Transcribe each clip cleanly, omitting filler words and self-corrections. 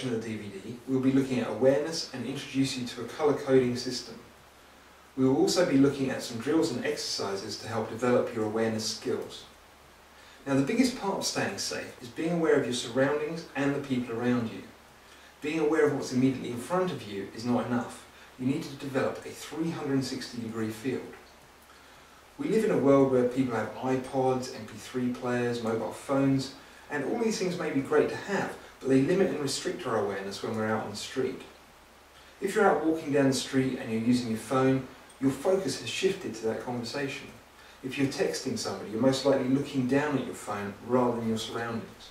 section of the DVD, we will be looking at awareness and introduce you to a colour coding system. We will also be looking at some drills and exercises to help develop your awareness skills. Now, the biggest part of staying safe is being aware of your surroundings and the people around you. Being aware of what's immediately in front of you is not enough. You need to develop a 360-degree field. We live in a world where people have iPods, MP3 players, mobile phones, and all these things may be great to have, but they limit and restrict our awareness when we're out on the street. If you're out walking down the street and you're using your phone, your focus has shifted to that conversation. If you're texting somebody, you're most likely looking down at your phone rather than your surroundings.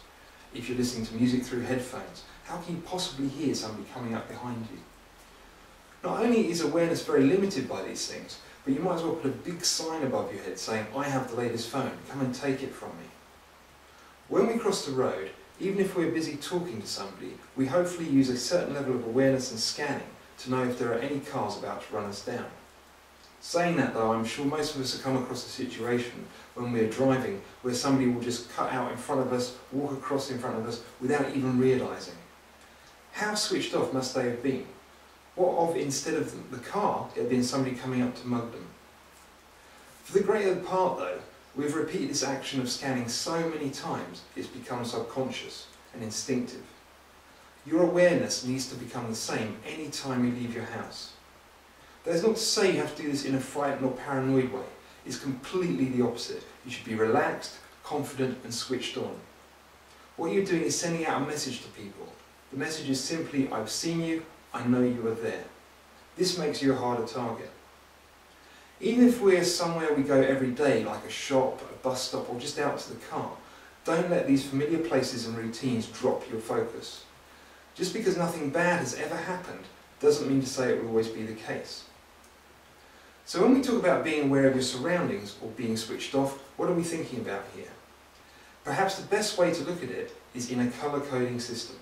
If you're listening to music through headphones, how can you possibly hear somebody coming up behind you? Not only is awareness very limited by these things, but you might as well put a big sign above your head saying, "I have the latest phone, come and take it from me." When we cross the road, even if we're busy talking to somebody, we hopefully use a certain level of awareness and scanning to know if there are any cars about to run us down. Saying that though, I'm sure most of us have come across a situation when we're driving where somebody will just cut out in front of us, walk across in front of us without even realising. How switched off must they have been? What of, instead of the car, it had been somebody coming up to mug them? For the greater part though, we've repeated this action of scanning so many times, it's become subconscious and instinctive. Your awareness needs to become the same any time you leave your house. That is not to say you have to do this in a frightened or paranoid way. It's completely the opposite. You should be relaxed, confident and switched on. What you're doing is sending out a message to people. The message is simply, "I've seen you, I know you are there." This makes you a harder target. Even if we're somewhere we go every day, like a shop, a bus stop or just out to the car, don't let these familiar places and routines drop your focus. Just because nothing bad has ever happened doesn't mean to say it will always be the case. So when we talk about being aware of your surroundings or being switched off, what are we thinking about here? Perhaps the best way to look at it is in a colour coding system.